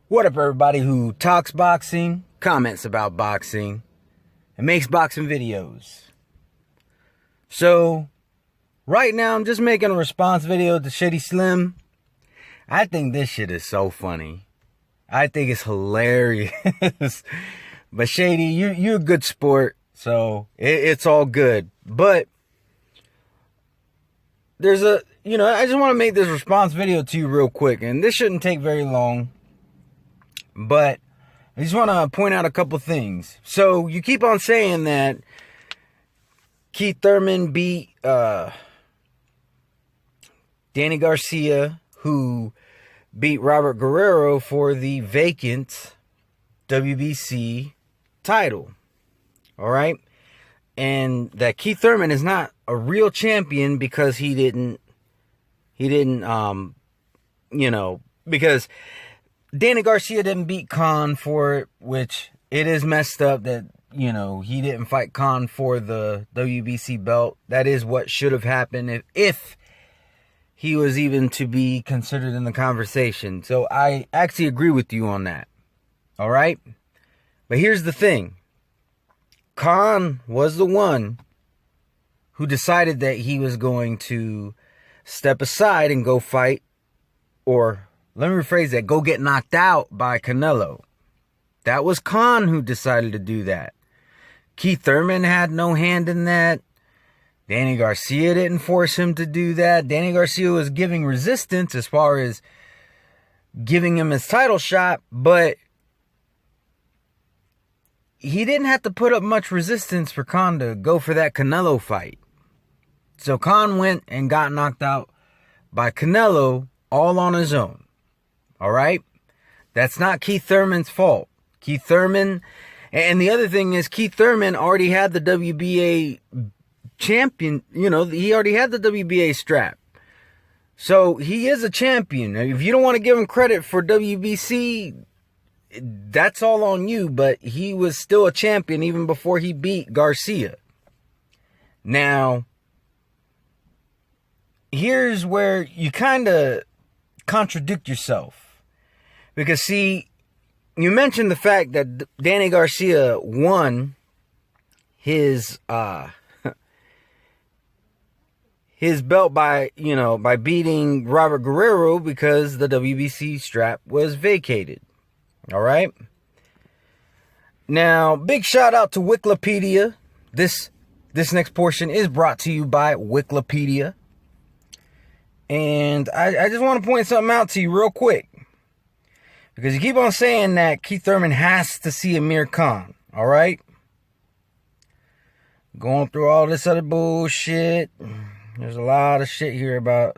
What up, everybody who talks boxing, comments about boxing, and makes boxing videos? So, right now I'm just making a response video to Shady Slim. I think this shit is so funny. I think it's hilarious. But Shady, you're a good sport, so it's all good. But there's I just want to make this response video to you real quick, and this shouldn't take very long. But I just want to point out a couple things. So you keep on saying that Keith Thurman beat Danny Garcia, who beat Robert Guerrero for the vacant WBC title. All right? And that Keith Thurman is not a real champion because he didn't because Danny Garcia didn't beat Khan for it, which it is messed up that, he didn't fight Khan for the WBC belt. That is what should have happened if he was even to be considered in the conversation. So I actually agree with you on that. All right? But here's the thing. Khan was the one who decided that he was going to step aside and go fight, or let me rephrase that, go get knocked out by Canelo. That was Khan who decided to do that. Keith Thurman had no hand in that. Danny Garcia didn't force him to do that. Danny Garcia was giving resistance as far as giving him his title shot, but he didn't have to put up much resistance for Khan to go for that Canelo fight. So Khan went and got knocked out by Canelo all on his own. All right? That's not Keith Thurman's fault. Keith Thurman, and the other thing is Keith Thurman already had the WBA champion, he already had the WBA strap. So he is a champion. If you don't want to give him credit for WBC, that's all on you, but he was still a champion even before he beat Garcia. Now, here's where you kind of contradict yourself. Because, see, you mentioned the fact that Danny Garcia won his his belt by beating Robert Guerrero because the WBC strap was vacated. All right? Now, big shout out to Wikipedia. This next portion is brought to you by Wikipedia. And I just want to point something out to you real quick. Because you keep on saying that Keith Thurman has to see Amir Khan. All right? Going through all this other bullshit. There's a lot of shit here about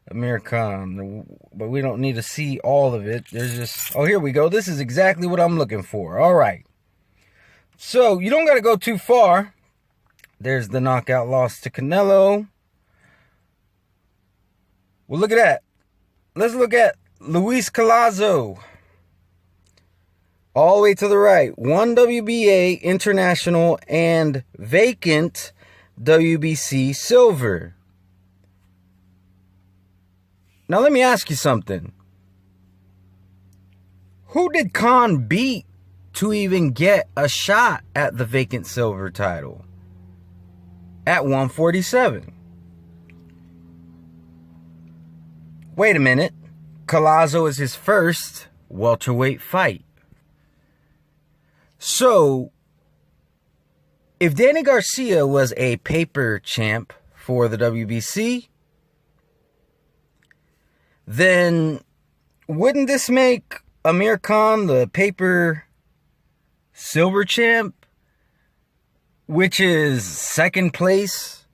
Amir Khan. But we don't need to see all of it. There's just... Oh, here we go. This is exactly what I'm looking for. All right. So, you don't got to go too far. There's the knockout loss to Canelo. Well, look at that. Let's look at Luis Collazo. All the way to the right. One WBA international and vacant WBC silver. Now, let me ask you something. Who did Khan beat to even get a shot at the vacant silver title? At 147. Wait a minute. Collazo is his first welterweight fight. So, if Danny Garcia was a paper champ for the WBC, then wouldn't this make Amir Khan the paper silver champ, which is second place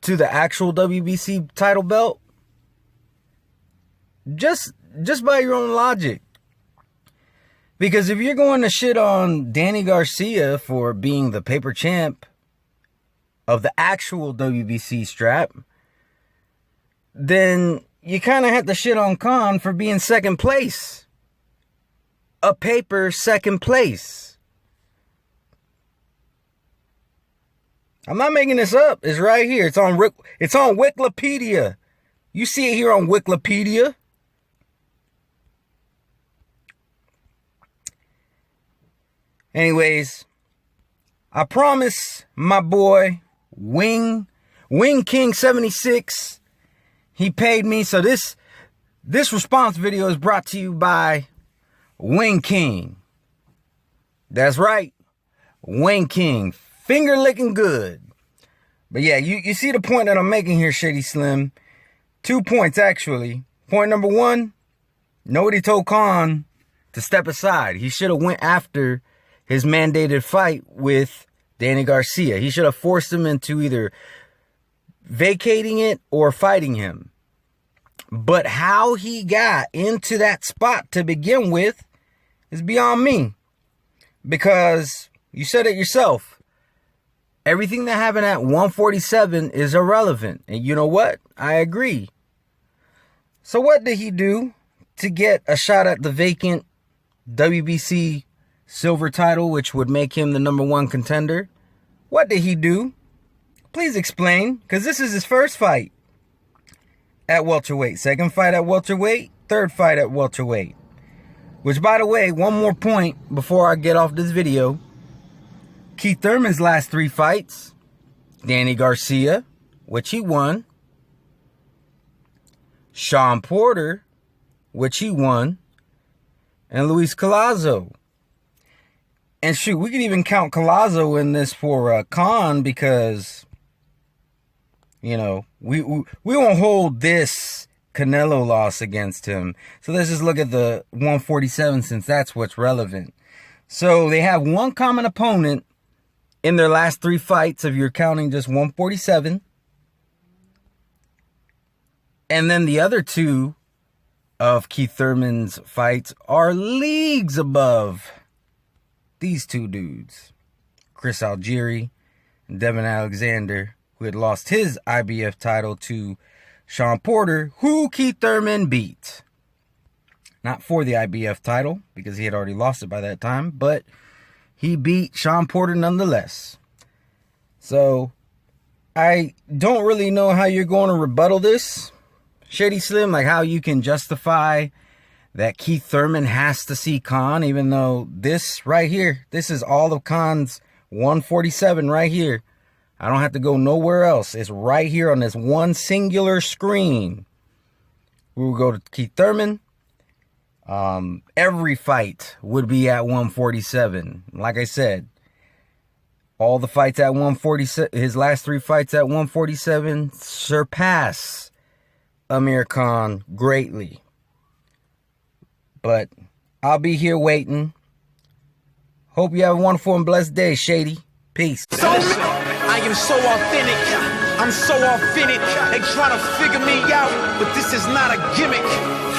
to the actual WBC title belt? Just by your own logic. Because if you're going to shit on Danny Garcia for being the paper champ of the actual WBC strap, then you kind of have to shit on Khan for being second place. A paper second place. I'm not making this up. It's right here. It's on Wikipedia. You see it here on Wikipedia. Anyways, I promise my boy wingking76, he paid me. So this response video is brought to you by Wing King. That's right, Wing King, finger licking good. But yeah, you see the point that I'm making here, Shady Slim. 2 points actually. Point number 1, nobody told Khan to step aside. He should have went after his mandated fight with Danny Garcia. He should have forced him into either vacating it or fighting him. But how he got into that spot to begin with is beyond me. Because you said it yourself. Everything that happened at 147 is irrelevant. And you know what? I agree. So what did he do to get a shot at the vacant WBC silver title, which would make him the #1 contender? What did he do? Please explain, because this is his first fight at welterweight, second fight at welterweight, third fight at welterweight. Which, by the way, one more point before I get off this video. Keith Thurman's last 3 fights, Danny Garcia, which he won. Sean Porter, which he won. And Luis Collazo. And shoot, we could even count Collazo in this for Khan, because, you know, we won't hold this Canelo loss against him. So let's just look at the 147, since that's what's relevant. So they have one common opponent in their last 3 fights, if you're counting just 147. And then the other 2 of Keith Thurman's fights are leagues above these 2 dudes. Chris Algieri and Devin Alexander, who had lost his IBF title to Sean Porter, who Keith Thurman beat. Not for the IBF title, because he had already lost it by that time, but he beat Sean Porter nonetheless. So, I don't really know how you're going to rebuttal this, Shady Slim, like how you can justify that Keith Thurman has to see Khan, even though this right here, this is all of Khan's 147 right here. I don't have to go nowhere else. It's right here on this one singular screen. We will go to Keith Thurman. Every fight would be at 147. Like I said, all the fights at 147, his last 3 fights at 147 surpass Amir Khan greatly. But I'll be here waiting. Hope you have a wonderful and blessed day, Shady. Peace. I am so authentic. I'm so authentic. They try to figure me out, but this is not a gimmick.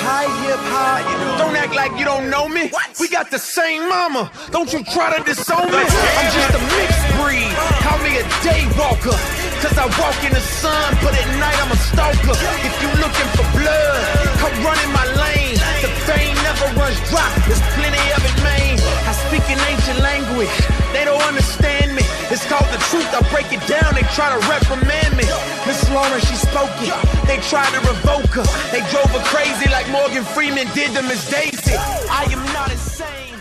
Hi, hip hop. Don't act like you don't know me. What? We got the same mama. Don't you try to disown me. I'm just a mixed breed. Call me a day walker. Cause I walk in the sun, but at night I'm a stalker. If you looking for blood, come run in my lane. The vein never runs dry. There's plenty of it, man. I speak an ancient language. They don't understand me. It's called the truth. I break it down. They try to reprimand me. Miss Lauren, she spoke it. They tried to revoke her. They drove her crazy like Morgan Freeman did to Miss Daisy. I am not insane.